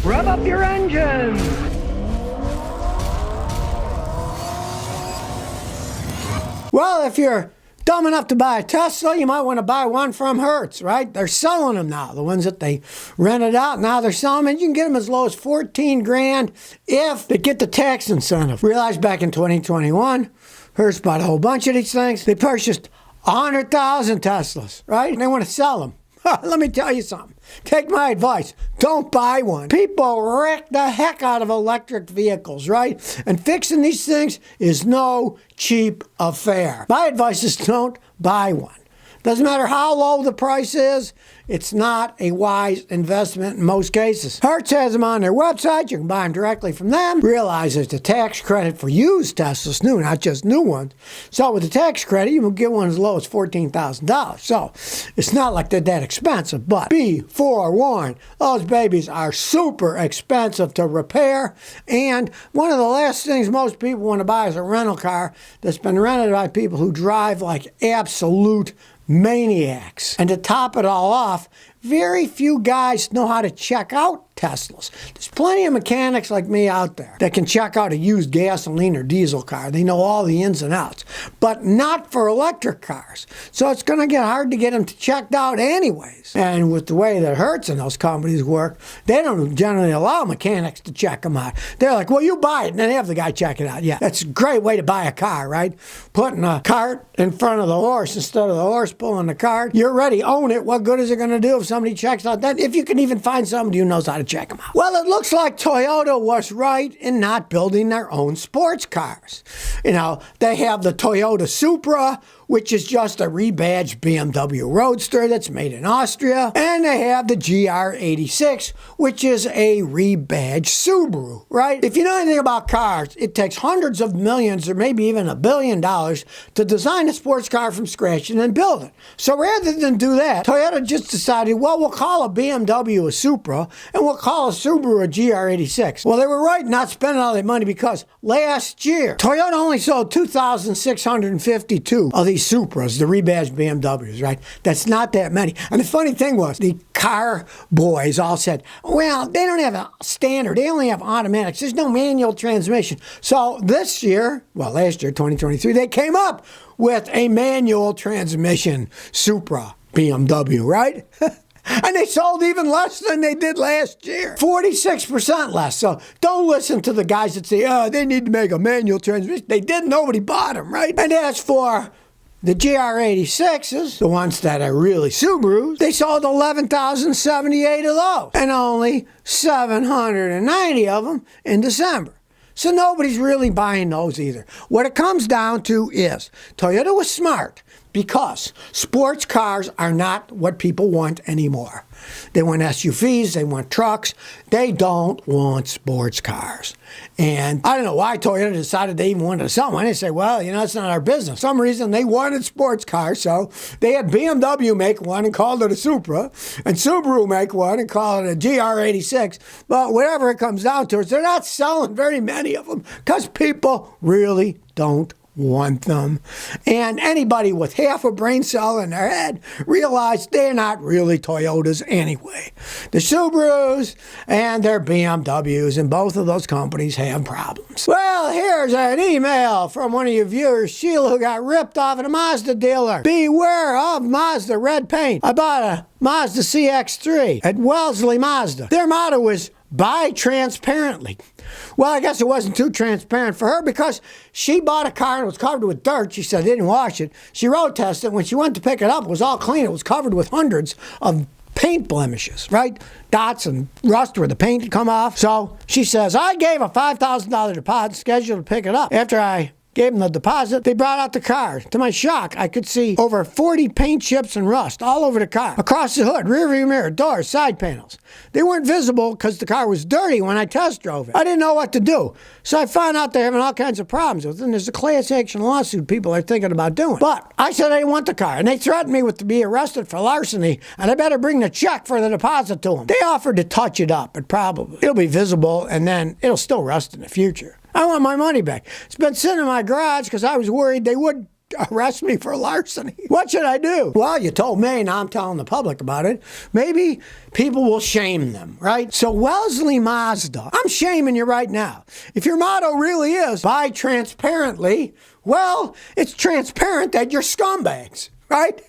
Rev up your engines! Well, if you're dumb enough to buy a Tesla, you might want to buy one from Hertz, right? They're selling them now. The ones that they rented out, now they're selling them, and you can get them as low as 14 grand if they get the tax incentive. Realized back in 2021, Hertz bought a whole bunch of these things. They purchased 100,000 Teslas, right? And they want to sell them. Let me tell you something. Take my advice. Don't buy one. People wreck the heck out of electric vehicles, right? And fixing these things is no cheap affair. My advice is don't buy one. Doesn't matter how low the price is, it's not a wise investment in most cases. Hertz has them on their website. You can buy them directly from them. Realize there's a tax credit for used Teslas, new, not just new ones. So with the tax credit, you can get one as low as $14,000. So it's not like they're that expensive, but be forewarned, those babies are super expensive to repair. And one of the last things most people want to buy is a rental car that's been rented by people who drive like absolute maniacs. And to top it all off, very few guys know how to check out Teslas. There's plenty of mechanics like me out there that can check out a used gasoline or diesel car. They know all the ins and outs, but not for electric cars. So it's going to get hard to get them checked out anyways. And with the way that Hertz and those companies work, they don't generally allow mechanics to check them out. They're like, well, you buy it, and then have the guy check it out. Yeah, that's a great way to buy a car, right? Putting a cart in front of the horse instead of the horse pulling the cart. You're ready, own it. What good is it going to do if somebody checks out that? If you can even find somebody who knows how to check them out. Well, it looks like Toyota was right in not building their own sports cars. You know, they have the Toyota Supra, which is just a rebadged BMW Roadster that's made in Austria. And they have the GR86, which is a rebadged Subaru, right? If you know anything about cars, it takes hundreds of millions or maybe even $1 billion to design a sports car from scratch and then build it. So rather than do that, Toyota just decided, well, we'll call a BMW a Supra and we'll call a Subaru a GR86. Well, they were right not spending all that money because last year, Toyota only sold 2,652 of these Supras, the rebadged BMWs, right? That's not that many. And the funny thing was, the car boys all said, well, they don't have a standard. They only have automatics. There's no manual transmission. So this year, well, last year, 2023, they came up with a manual transmission Supra BMW, right? And they sold even less than they did last year. 46% less. So don't listen to the guys that say, oh, they need to make a manual transmission. They didn't. Nobody bought them, right? And as for the GR86s, the ones that are really Subarus, they sold 11,078 of those and only 790 of them in December. So nobody's really buying those either. What it comes down to is Toyota was smart because sports cars are not what people want anymore. They want SUVs, they want trucks. They don't want sports cars. And I don't know why Toyota decided they even wanted to sell one. They say, well, you know, it's not our business. For some reason, they wanted sports cars, so they had BMW make one and called it a Supra, and Subaru make one and call it a GR86. But whatever it comes down to, is they're not selling very many of them because people really don't want them. And anybody with half a brain cell in their head realized they're not really Toyotas anyway. The Subarus and their BMWs, and both of those companies have problems. Well, here's an email from one of your viewers, Sheila, who got ripped off at a Mazda dealer. Beware of Mazda red paint. I bought a Mazda CX-3 at Wellesley Mazda. Their motto is buy transparently. Well, I guess it wasn't too transparent for her because she bought a car and it was covered with dirt. She said they didn't wash it. She road tested it. When she went to pick it up, it was all clean. It was covered with hundreds of paint blemishes, right? Dots and rust where the paint had come off. So she says, I gave a $5,000 deposit scheduled to pick it up. After I gave them the deposit, they brought out the car. To my shock, I could see over 40 paint chips and rust all over the car, across the hood, rear view mirror, doors, side panels. They weren't visible because the car was dirty when I test drove it. I didn't know what to do. So I found out they're having all kinds of problems with it, and there's a class action lawsuit people are thinking about doing. But I said I didn't want the car, and they threatened me with to be arrested for larceny, and I better bring the check for the deposit to them. They offered to touch it up, but probably it'll be visible, and then it'll still rust in the future. I want my money back. It's been sitting in my garage because I was worried they would arrest me for larceny. What should I do? Well, you told me, now I'm telling the public about it. Maybe people will shame them, right? So Wellesley Mazda, I'm shaming you right now. If your motto really is buy transparently, well, it's transparent that you're scumbags, right?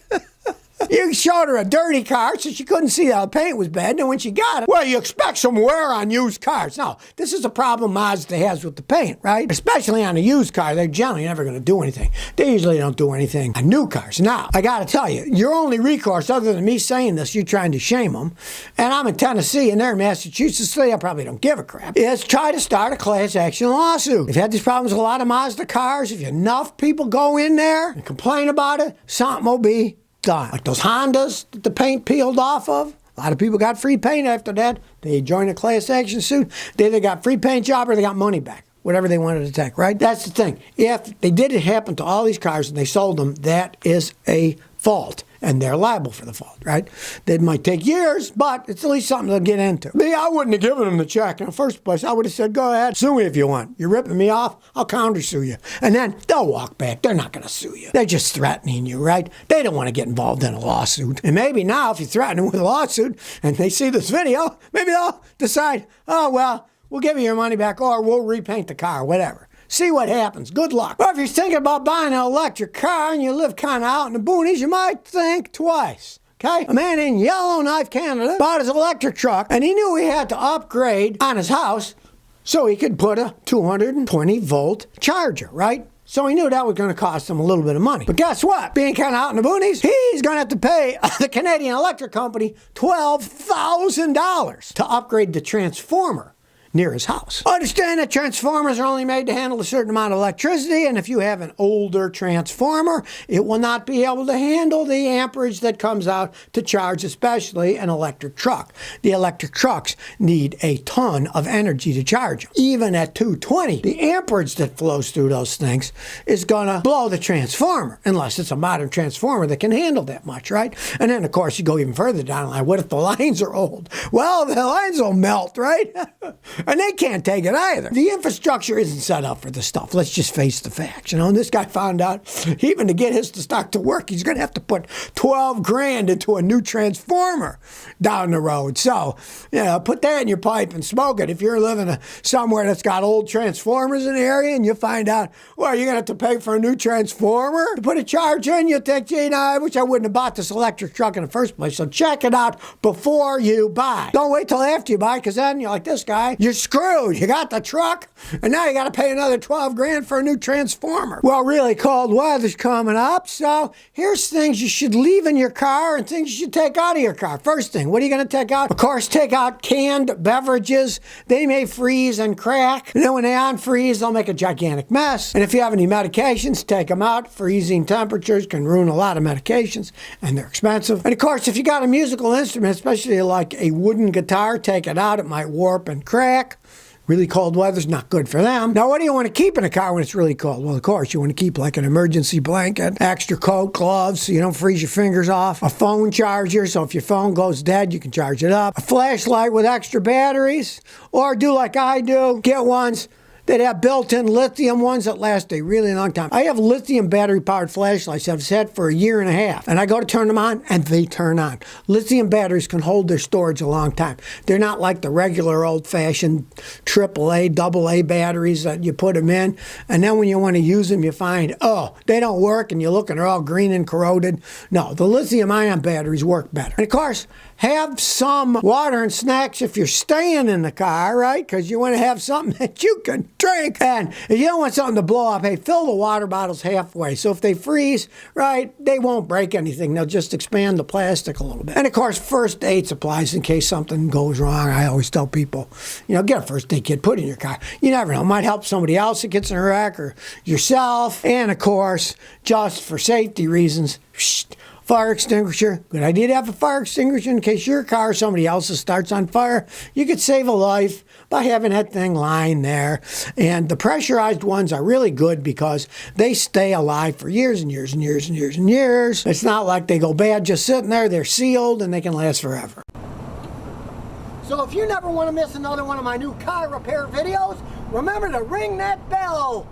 You showed her a dirty car so she couldn't see how the paint was bad, and when she got it, well, you expect some wear on used cars. No, this is a problem Mazda has with the paint, right? Especially on a used car, they're generally never going to do anything. They usually don't do anything on new cars. Now, I got to tell you, your only recourse, other than me saying this, you trying to shame them, and I'm in Tennessee and they're in Massachusetts, so they probably don't give a crap, is try to start a class action lawsuit. If you had these problems with a lot of Mazda cars, if enough people go in there and complain about it, something will be done. Like those Hondas that the paint peeled off of. A lot of people got free paint after that. They joined a class action suit. They either got free paint job or they got money back. Whatever they wanted to take, right? That's the thing. If they did it happen to all these cars and they sold them, that is a fault. And they're liable for the fault, right? It might take years, but it's at least something to get into. Me, I wouldn't have given them the check in the first place. I would have said, go ahead, sue me if you want. You're ripping me off, I'll countersue you. And then they'll walk back. They're not going to sue you. They're just threatening you, right? They don't want to get involved in a lawsuit. And maybe now, if you threaten them with a lawsuit and they see this video, maybe they'll decide, oh, well, we'll give you your money back or we'll repaint the car, whatever. See what happens. Good luck. Well, if you're thinking about buying an electric car and you live kind of out in the boonies, you might think twice. Okay? A man in Yellowknife, Canada, bought his electric truck, and he knew he had to upgrade on his house so he could put a 220-volt charger, right? So he knew that was going to cost him a little bit of money. But guess what? Being kind of out in the boonies, he's going to have to pay the Canadian Electric Company $12,000 to upgrade the transformer near his house. Understand that transformers are only made to handle a certain amount of electricity, and if you have an older transformer, it will not be able to handle the amperage that comes out to charge, especially an electric truck. The electric trucks need a ton of energy to charge them. Even at 220, the amperage that flows through those things is gonna blow the transformer, unless it's a modern transformer that can handle that much, right? And then, of course, you go even further down the line. What if the lines are old? Well, the lines will melt, right? And they can't take it either. The infrastructure isn't set up for this stuff. Let's just face the facts. You know, and this guy found out even to get his to start to work, he's going to have to put 12 grand into a new transformer down the road. So, you know, put that in your pipe and smoke it. If you're living somewhere that's got old transformers in the area and you find out, well, you're going to have to pay for a new transformer to put a charger in, you think, gee, I wish I wouldn't have bought this electric truck in the first place. So check it out before you buy. Don't wait till after you buy, because then you're like this guy, you're screwed. You got the truck, and now you got to pay another 12 grand for a new transformer. Well, really cold weather's coming up, so here's things you should leave in your car and things you should take out of your car. First thing, what are you going to take out? Of course, take out canned beverages. They may freeze and crack, and then when they unfreeze, they'll make a gigantic mess. And if you have any medications, take them out. Freezing temperatures can ruin a lot of medications, and they're expensive. And of course, if you got a musical instrument, especially like a wooden guitar, take it out. It might warp and crack. Really cold weather's not good for them. Now, what do you want to keep in a car when it's really cold? Well, of course, you want to keep like an emergency blanket, extra coat, gloves, so you don't freeze your fingers off, a phone charger, so if your phone goes dead, you can charge it up, a flashlight with extra batteries, or do like I do, get ones that have built-in lithium ones that last a really long time. I have lithium battery-powered flashlights I've had for a year and a half, and I go to turn them on, and they turn on. Lithium batteries can hold their storage a long time. They're not like the regular old-fashioned AAA, AA batteries that you put them in, and then when you want to use them, you find, oh, they don't work, and you look and they're all green and corroded. No, the lithium-ion batteries work better. And of course, have some water and snacks if you're staying in the car, right? Because you want to have something that you can drink. And if you don't want something to blow up, hey, fill the water bottles halfway. So if they freeze, right, they won't break anything. They'll just expand the plastic a little bit. And of course, first aid supplies in case something goes wrong. I always tell people, you know, get a first aid kit, put it in your car. You never know. It might help somebody else that gets in a wreck or yourself. And of course, just for safety reasons, fire extinguisher. Good idea to have a fire extinguisher in case your car or somebody else's starts on fire. You could save a life by having that thing lying there. And the pressurized ones are really good because they stay alive for years and years and years and years and years. It's not like they go bad just sitting there. They're sealed and they can last forever. So if you never want to miss another one of my new car repair videos, remember to ring that bell.